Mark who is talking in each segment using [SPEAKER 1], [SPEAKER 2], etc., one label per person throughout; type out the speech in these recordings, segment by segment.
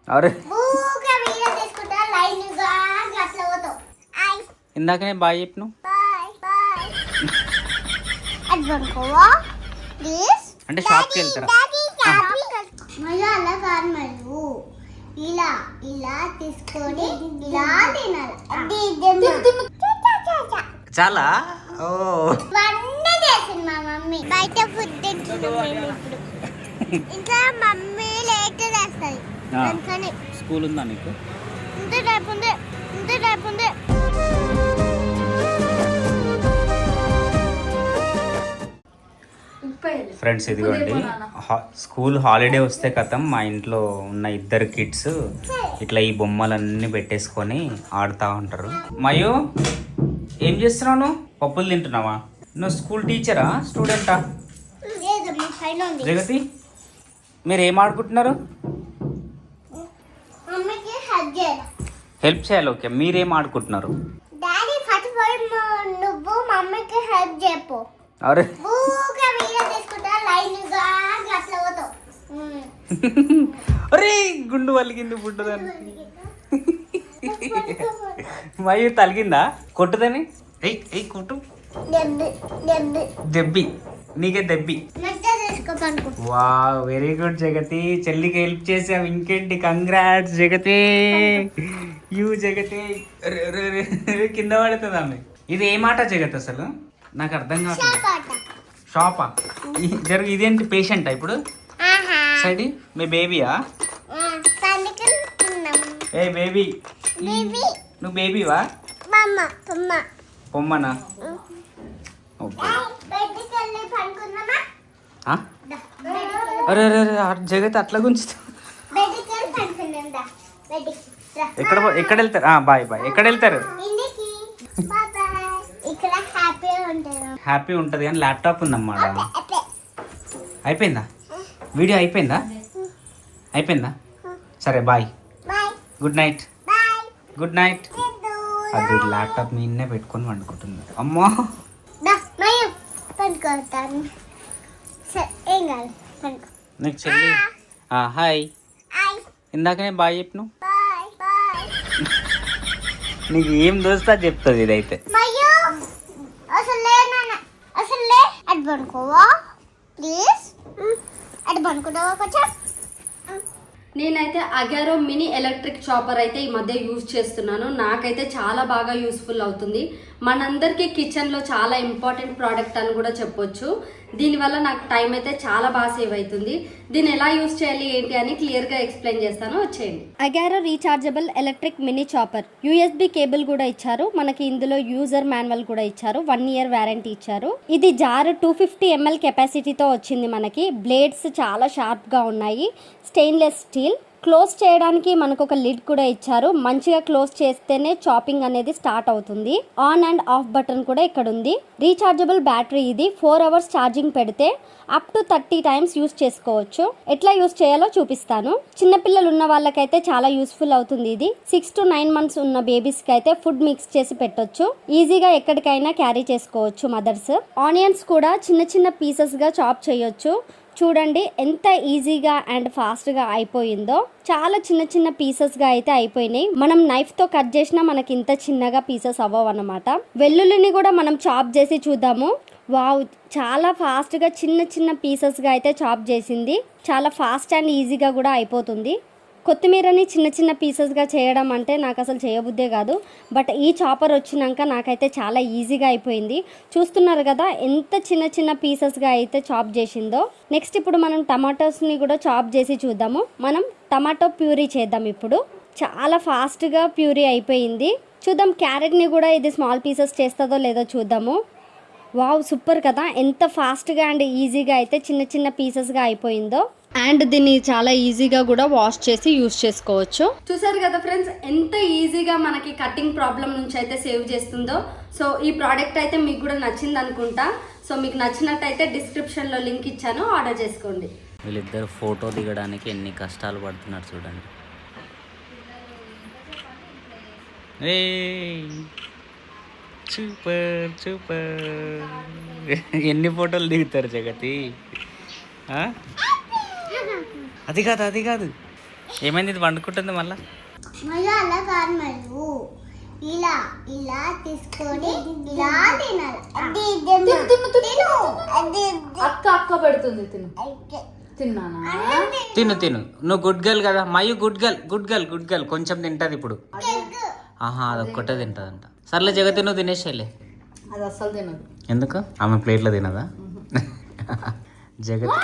[SPEAKER 1] అరే
[SPEAKER 2] ఊకే వీడియో తీసుకుంటా లైన్ గా అట్లా పోతావు.
[SPEAKER 1] ఇందాకనే బాయ్ చెప్పినావు.
[SPEAKER 2] Bye bye. అడ్వనుకోవా ప్లీజ్.
[SPEAKER 1] అంటే షాప్కి వెళ్తారా?
[SPEAKER 2] మళ్ళీ అలా కాదు, మళ్ళీ ఇలా ఇలా తీసుకొని ఇలా తినాలి.
[SPEAKER 1] చాలా ఓ
[SPEAKER 2] ఇవన్నీ చేసింది మా మమ్మీ. బయట ఫుడ్ తింటున్నాం మేము ఇప్పుడు. ఇంకా మమ్మీ లేట్ చేస్తుంది అందుకని.
[SPEAKER 1] స్కూల్ ఉందా నీకు?
[SPEAKER 2] ఇంత రేపు ఉంది, ఇంత రేపు ఉంది.
[SPEAKER 1] ఫ్రెండ్స్ ఇదిగోండి, స్కూల్ హాలిడే వస్తే కథం మా ఇంట్లో ఉన్న ఇద్దరు కిడ్స్ ఇట్లా ఈ బొమ్మలన్నీ పెట్టేసుకొని ఆడుతూ ఉంటారు. మయూ ఏం చేస్తున్నావు నువ్వు? పప్పులు తింటున్నావా? నువ్వు స్కూల్ టీచరా స్టూడెంటా? జగతి మీరు ఏం ఆడుకుంటున్నారు? హెల్ప్ చేయాలి. ఓకే, మీరేం ఆడుకుంటున్నారు?
[SPEAKER 2] డాడీ ఫస్ట్ నువ్వు మమ్మీకి హెల్ప్ చెప్పు.
[SPEAKER 1] అరే
[SPEAKER 2] ఊకే వీడియో తీసుకుంటా లైన్ గా అట్లా పోతావు.
[SPEAKER 1] అరే గుండు వలిగింది పుట్టదని. మయూర్ తలిగిందా? కొట్టుదని ఎయ్ కొట్టు. దెబ్బి నీకే దెబ్బి. వా వెరీ గుడ్ జగతి, చెల్లికి హెల్ప్ చేసావు. ఇంకేంటి, కంగ్రాట్స్ జగతి. యూ జగతి. కింద పడుతుంది ఆమె. ఇది ఏ మాట జగతి అసలు నాకు అర్థం కాదు. షాపా జరుగు. ఇదేంటి పేషెంటా ఇప్పుడు? సైడ్ మీ బేబీయా? ఏ బేబీ, నువ్వు బేబీవా? పొమ్మనా? ఓకే. అరే అరే అరే జగతి అట్లా గుంచుతా. ఎక్కడ వెళ్తారు? Bye bye. ఎక్కడ వెళ్తారు? హ్యాపీ ఉంటుంది కానీ ల్యాప్టాప్ ఉందమ్మా. అయిపోయిందా వీడియో? అయిపోయిందా? సరే bye, good night. Good night. అది ల్యాప్టాప్ నిన్నే పెట్టుకొని వండుకుంటుంది. అమ్మో నీకు చెల్లి హాయ్. ఇందాకనే బాయ్ చెప్పినావు. నీకు ఏం దోస్తా చెప్తుంది ఇదైతే.
[SPEAKER 3] నేనైతే అగారో మినీ ఎలక్ట్రిక్ చాపర్ అయితే ఈ మధ్య యూజ్ చేస్తున్నాను. నాకైతే చాలా బాగా యూస్ఫుల్ అవుతుంది. మనందరికీ కిచెన్లో చాలా ఇంపార్టెంట్ ప్రోడక్ట్ అని కూడా చెప్పొచ్చు. దీనివల్ల నాకు టైం అయితే చాలా బాగా సేవ్ అవుతుంది. దీన్ని ఎలా యూజ్ చేయాలి ఏంటి అని క్లియర్గా ఎక్స్ప్లెయిన్ చేస్తాను, వచ్చేయండి. Agaro rechargeable electric mini chopper. USB cable కూడా ఇచ్చారు మనకి. ఇందులో యూజర్ మాన్యువల్ కూడా ఇచ్చారు. 1 year వారంటీ ఇచ్చారు. ఇది జార్ 250 ml కెపాసిటీతో వచ్చింది మనకి. బ్లేడ్స్ చాలా షార్ప్గా ఉన్నాయి. Stainless steel. క్లోజ్ చేయడానికి మనకు ఒక లిడ్ కూడా ఇచ్చారు. మంచిగా క్లోజ్ చేస్తేనే చాపింగ్ అనేది స్టార్ట్ అవుతుంది. ఆన్ అండ్ ఆఫ్ బటన్ కూడా ఇక్కడ ఉంది. రీఛార్జబుల్ బ్యాటరీ ఇది. 4 hours ఛార్జింగ్ పెడితే అప్ టు 30 times యూస్ చేసుకోవచ్చు. ఎట్లా యూస్ చేయాలో చూపిస్తాను. చిన్నపిల్లలు ఉన్న వాళ్ళకైతే చాలా యూస్ఫుల్ అవుతుంది ఇది. 6 to 9 months ఉన్న బేబీస్కి అయితే ఫుడ్ మిక్స్ చేసి పెట్టొచ్చు. ఈజీగా ఎక్కడికైనా క్యారీ చేసుకోవచ్చు మదర్స్. ఆనియన్స్ కూడా చిన్న చిన్న పీసెస్గా చాప్ చేయొచ్చు. చూడండి ఎంత ఈజీగా అండ్ ఫాస్ట్గా అయిపోయిందో. చాలా చిన్న చిన్న పీసెస్గా అయితే అయిపోయినాయి. మనం నైఫ్తో కట్ చేసినా మనకి ఇంత చిన్నగా పీసెస్ అవ్వవు అన్నమాట. వెల్లుల్లిని కూడా మనం చాప్ చేసి చూద్దాము. వావ్, చాలా ఫాస్ట్గా చిన్న చిన్న పీసెస్గా అయితే చాప్ చేసింది. చాలా ఫాస్ట్ అండ్ ఈజీగా కూడా అయిపోతుంది. కొత్తిమీరని చిన్న చిన్న పీసెస్గా చేయడం అంటే నాకు అసలు చేయబుద్దే కాదు. బట్ ఈ చాపర్ వచ్చినాక నాకైతే చాలా ఈజీగా అయిపోయింది. చూస్తున్నారు కదా ఎంత చిన్న చిన్న పీసెస్గా అయితే చాప్ చేసిందో. నెక్స్ట్ ఇప్పుడు మనం టమాటోస్ని కూడా చాప్ చేసి చూద్దాము. మనం టమాటో ప్యూరీ చేద్దాం ఇప్పుడు. చాలా ఫాస్ట్గా ప్యూరీ అయిపోయింది. చూద్దాం క్యారెట్ని కూడా ఇది స్మాల్ పీసెస్ చేస్తుందో లేదో చూద్దాము. వావ్, సూపర్ కదా, ఎంత ఫాస్ట్గా అండ్ ఈజీగా అయితే చిన్న చిన్న పీసెస్గా అయిపోయిందో. అండ్ దీన్ని చాలా ఈజీగా కూడా వాష్ చేసి యూస్ చేసుకోవచ్చు. చూసారు కదా ఫ్రెండ్స్, ఎంత ఈజీగా మనకి కటింగ్ ప్రాబ్లం నుంచి అయితే సేవ్ చేస్తుందో. సో ఈ ప్రోడక్ట్ అయితే మీకు కూడా నచ్చింది అనుకుంటా. సో మీకు నచ్చినట్టయితే డిస్క్రిప్షన్లో లింక్ ఇచ్చాను, ఆర్డర్ చేసుకోండి.
[SPEAKER 1] వీళ్ళిద్దరు ఫోటో దిగడానికి ఎన్ని కష్టాలు పడుతున్నారు చూడండి. Super super. ఎన్ని ఫోటోలు దిగుతారు జగతి? అది కాదు ఏమైంది ఇది వండుకుంటుంది మళ్ళా?
[SPEAKER 2] మళ్ళీ అలా కాదు మరియు ఇలా ఇలా తీసుకొని ఇలా తినాలి.
[SPEAKER 3] అక్క అక్క పెడుతుంది తిను. తిన్నానా?
[SPEAKER 1] తిను తిను, నువ్వు గుడ్ గర్ల్ కదా Mayu. Good girl good girl good girl. కొంచెం తింటది ఇప్పుడు. ఆహా అదొక్కటే తింటదంట. సర్లే జగతి నువ్వు తినేసేలే.
[SPEAKER 3] అది అస్సలు తినదు.
[SPEAKER 1] ఎందుకు? ఆమె ప్లేట్లో తినదా? జగతి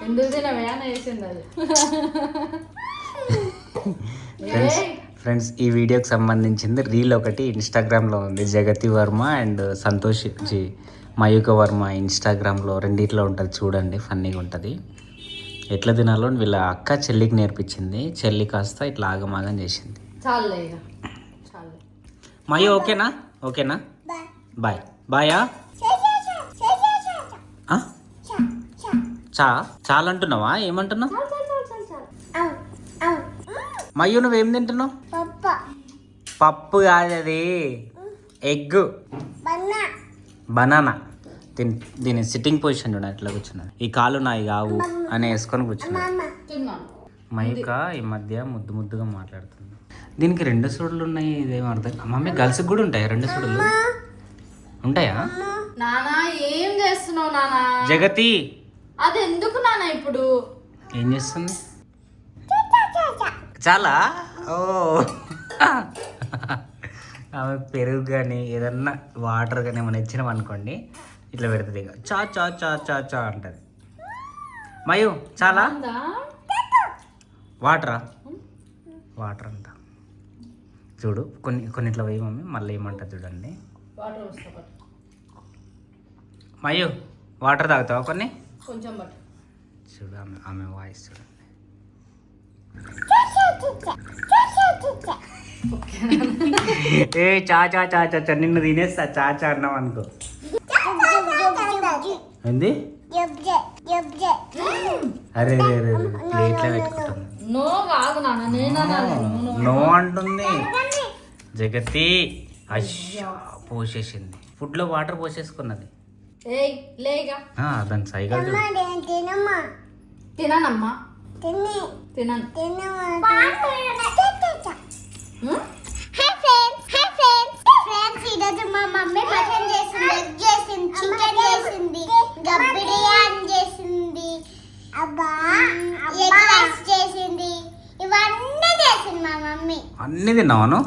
[SPEAKER 3] ఎందుకు తినవే అని వేసింది అది.
[SPEAKER 1] ఫ్రెండ్స్ ఈ వీడియోకి సంబంధించింది రీల్ ఒకటి ఇన్స్టాగ్రామ్లో ఉంది. జగతి వర్మ అండ్ సంతోష్ మయూక వర్మ ఇన్స్టాగ్రామ్లో రెండిట్లో ఉంటుంది, చూడండి. ఫన్నీగా ఉంటుంది. ఎట్లా తినాలో వీళ్ళ అక్క చెల్లికి నేర్పించింది. చెల్లి కాస్త ఇట్లా ఆగమాగం చేసింది.
[SPEAKER 3] చాలే
[SPEAKER 1] మయూ ఓకేనా? ఓకేనా? బాయ్. బాయా? చాలా అంటున్నావా? ఏమంటున్నావు మయ్యూ? నువ్వేం తింటున్నావు? పప్పు కాదు అది, ఎగ్, బనానా. దీని సిట్టింగ్ పొజిషన్ చూడ ఎట్లా కూర్చున్నది. ఈ కాలు నాయి కావు అని వేసుకొని కూర్చున్నది. మయూక ఈ మధ్య ముద్దు ముద్దుగా మాట్లాడుతుంది. దీనికి 2 సుడులు ఉన్నాయి. ఇదేం అర్థం. మమ్మీ గర్ల్స్కి కూడా ఉంటాయా 2 సుడులు? ఉంటాయా?
[SPEAKER 3] నానా ఏం చేస్తున్నావు నానా?
[SPEAKER 1] జగతి
[SPEAKER 3] అది ఎందుకు నానా ఇప్పుడు?
[SPEAKER 1] ఏం చేస్తుంది? చాలా ఓ ఆమె పెరుగు కానీ ఏదన్నా వాటర్ కానీ ఏమైనా ఇచ్చినాం అనుకోండి ఇట్లా పెడుతుంది. ఇక చా చా చా చా చా అంటది. మయూ చాలా వాటరా? వాటర్ అంట. చూడు కొన్ని ఇట్లా వేయి మమ్మీ, మళ్ళీ ఏమంటుంది చూడండి. మయూ వాటర్ తాగుతావా కొన్ని?
[SPEAKER 3] కొంచెం
[SPEAKER 1] చూడు ఆమె వాయిస్ చూడండి. ఏ చా చా చా చా నిన్ను తినేస్తా చా చా అన్నాం అనుకో. ఏంది? అరే ప్లేట్లో పెట్టుకుంటాను. నో అంటుంది జగతి. అయ్యా పోసేసింది. ఫుడ్ లో వాటర్ పోసేసుకున్నది. దాని సైకిల్
[SPEAKER 3] తినమ్మా తినను.
[SPEAKER 2] ఈరోజు మా మమ్మీ మటన్ చేసింది, ఎగ్ చేసింది, చికెన్ చేసింది, బిర్యానీ చేసింది, ఎగ్ రైస్ చేసింది. ఇవన్నీ చేసింది మా మమ్మీ.
[SPEAKER 1] అన్ని తిన్నావాను?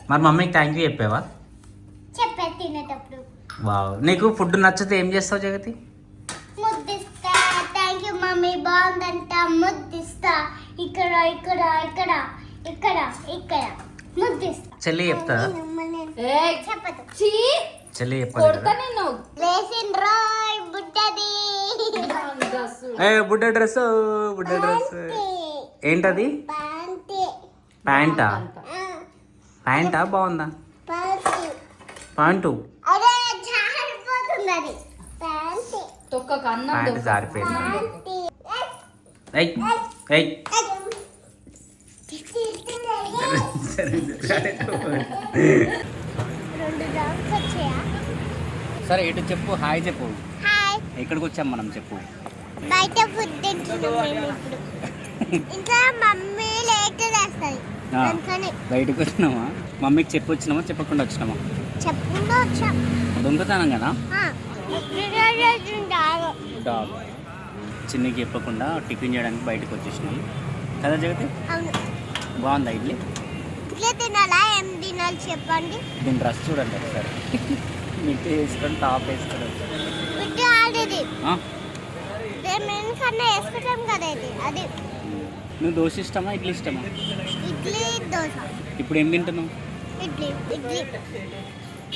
[SPEAKER 1] మరి మమ్మీకి థ్యాంక్ యూ చెప్పావా?
[SPEAKER 2] చెప్పే తినేటప్పుడు.
[SPEAKER 1] వావ్. నీకు ఫుడ్ నచ్చితే ఏం చేస్తావు జగతి?
[SPEAKER 2] ముద్దిస్తా. థ్యాంక్ యూ మమ్మీ బాగుందంట. ముద్దిస్తా. ఇక్కడ ఇక్కడ ఇక్కడ ఇక్కడ ఇక్కడ ముద్దిస్తా.
[SPEAKER 1] చెల్లి చెప్తా?
[SPEAKER 2] చెప్పదు.
[SPEAKER 1] చెల్లి చెప్పదు.
[SPEAKER 2] రేసిన్ రాయ్ బుడ్డది.
[SPEAKER 1] బుడ్డ డ్రెస్ బుడ్డ డ్రెస్ ఏంటది? ప్యాంటా? ప్యాంటా బాగుందా? ప్యాంటు ప్యాంటు జారిపోయింది. సరే ఎటు చెప్పు. హాయ్ చెప్పు. ఎక్కడికి వచ్చాం మనం చెప్పు.
[SPEAKER 2] బయట ఫుడ్ తింటున్నాం మేము ఇప్పుడు. ఇంకా మమ్మీ లేట్ చేస్తుంది.
[SPEAKER 1] బయటకు వచ్చినామా? మమ్మీకి చెప్పి వచ్చినామా చెప్పకుండా వచ్చినామా?
[SPEAKER 2] చెప్పకుండా వచ్చాం.
[SPEAKER 1] దొంగతనం కదా. డాగ్ చిన్నకి చెప్పకుండా టిఫిన్ చేయడానికి బయటకు వచ్చేసినాం కదా జగతి. బాగుందా ఇడ్లీ?
[SPEAKER 2] ఇడ్లీ తినాలా? ఏం తినాలి చెప్పండి.
[SPEAKER 1] దీని డ్రెస్ చూడండి ఒకసారి. మిట్టి వేసుకొని టాప్ వేసుకొని
[SPEAKER 2] మిట్టి ఆడేది కన్నా వేసుకుంటాం కదా ఇది. అది
[SPEAKER 1] నువ్వు దోశ ఇష్టమా ఇడ్లీ ఇష్టమా?
[SPEAKER 2] ఇడ్లీ దోశ.
[SPEAKER 1] ఇప్పుడు ఏం తింటున్నావు?
[SPEAKER 2] ఇడ్లీ.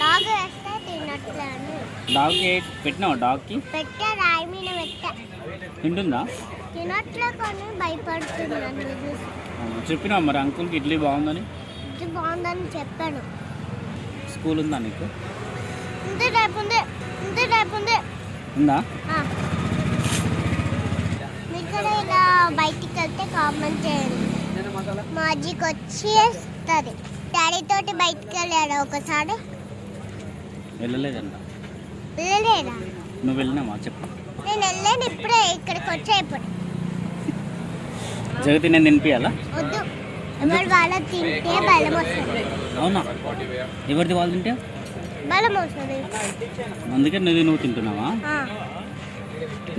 [SPEAKER 2] డాగ్ వేస్తే తినట్లేను.
[SPEAKER 1] డాగ్ పెట్టినావా? డాగ్కి
[SPEAKER 2] పెట్టా, రాయి మీద పెట్టా.
[SPEAKER 1] తింటుందా?
[SPEAKER 2] తినట్లే కానీ భయపడుతున్నాను.
[SPEAKER 1] చెప్పినా మరి అంకుల్కి ఇడ్లీ బాగుందని?
[SPEAKER 2] ఇడ్లీ బాగుందని చెప్పాను.
[SPEAKER 1] స్కూల్ ఉందా నీకు?
[SPEAKER 2] రేపు ఉంది.
[SPEAKER 1] ఉందా?
[SPEAKER 2] మీరు కూడా ఇలా బయటికి వెళ్తే కామెంట్ చేయండి. మాజీకి వచ్చి వస్తుంది. డాడీ తోటి బయటికి వెళ్ళాడు ఒకసారి.
[SPEAKER 1] వెళ్ళలేదంట.
[SPEAKER 2] వెళ్ళలేదా?
[SPEAKER 1] నువ్వు వెళ్ళినావా చెప్పు.
[SPEAKER 2] నేను వెళ్ళాను ఇప్పుడే. ఇక్కడికి వచ్చా ఇప్పుడు.
[SPEAKER 1] జగతి నేను తినిపియాలా?
[SPEAKER 2] వద్దు, ఎవరు వాళ్ళ తింటే బలం వస్తుంది.
[SPEAKER 1] అవునా? ఎవరిది వాళ్ళు తింటే
[SPEAKER 2] బలం వస్తుంది.
[SPEAKER 1] అందుకే నువ్వు తింటున్నావా?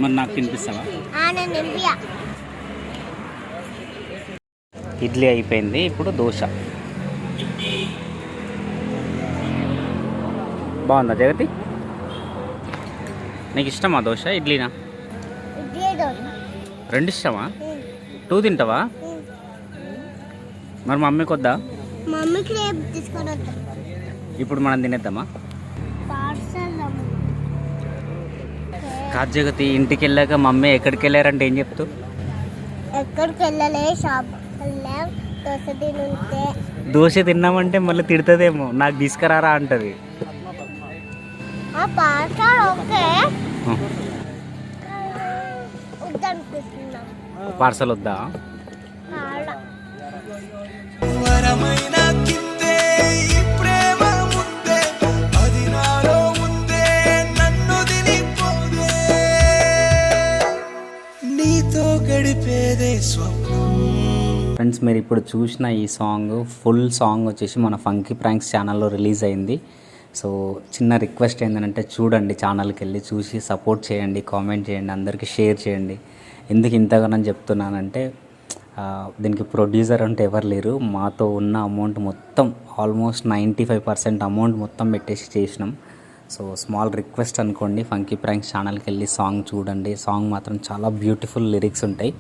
[SPEAKER 1] మరి నాకు తినిపిస్తావా?
[SPEAKER 2] నేను తినిపియా.
[SPEAKER 1] ఇడ్లీ అయిపోయింది, ఇప్పుడు దోశ. బాగుందా జగతి? నీకు ఇష్టమా దోశ ఇడ్లీనా?
[SPEAKER 2] ఇడ్లీ దోశ
[SPEAKER 1] 2 ఇష్టమా? 2 తింటావా? మరి మమ్మీకి వద్దా?
[SPEAKER 2] మమ్మీకి రేపు తీసుకొని వద్దాం.
[SPEAKER 1] ఇప్పుడు మనం తినేద్దామా?
[SPEAKER 2] పార్సల్
[SPEAKER 1] కాదు జగతి, ఇంటికి వెళ్ళాక మమ్మీ ఎక్కడికి వెళ్ళారంటే ఏం చెప్తూ?
[SPEAKER 2] ఎక్కడికి వెళ్ళలే, షాప్ వెళ్ళాం. దోశ తినుంటే
[SPEAKER 1] దోశ తిన్నామంటే మళ్ళీ తిడుతుందేమో, నాకు తీసుకురారా అంటది.
[SPEAKER 2] పార్సల్ ఓకే వద్దనిపిస్తున్నాం.
[SPEAKER 1] పార్సల్ వద్దా? ఫ్రెండ్స్, మీరు ఇప్పుడు చూసిన ఈ సాంగ్ ఫుల్ సాంగ్ వచ్చేసి మన ఫంకీ ప్రాంక్స్ ఛానల్లో రిలీజ్ అయింది. సో చిన్న రిక్వెస్ట్ ఏంటంటే చూడండి, ఛానల్కి వెళ్ళి చూసి సపోర్ట్ చేయండి, కామెంట్ చేయండి, అందరికీ షేర్ చేయండి. ఎందుకు ఇంతగానని చెప్తున్నానంటే దీనికి ప్రొడ్యూసర్ అంటే ఎవరు లేరు. మాతో ఉన్న అమౌంట్ మొత్తం ఆల్మోస్ట్ 95% అమౌంట్ మొత్తం పెట్టేసి చేసినాం. సో స్మాల్ రిక్వెస్ట్ అనుకోండి, ఫంకీ ప్రాంక్స్ ఛానల్కి వెళ్ళి సాంగ్ చూడండి. సాంగ్ మాత్రం చాలా బ్యూటిఫుల్ లిరిక్స్ ఉంటాయి.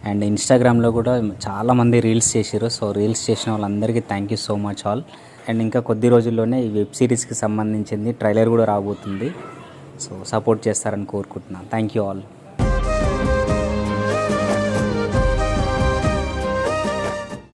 [SPEAKER 1] అండ్ ఇన్స్టాగ్రామ్లో కూడా చాలామంది రీల్స్ చేశారు. సో రీల్స్ చేసిన వాళ్ళందరికీ thank you so much all. And ఇంకా కొద్ది రోజుల్లోనే ఈ వెబ్ సిరీస్కి సంబంధించింది ట్రైలర్ కూడా రాబోతుంది. సో సపోర్ట్ చేస్తారని కోరుకుంటున్నాను. Thank you all.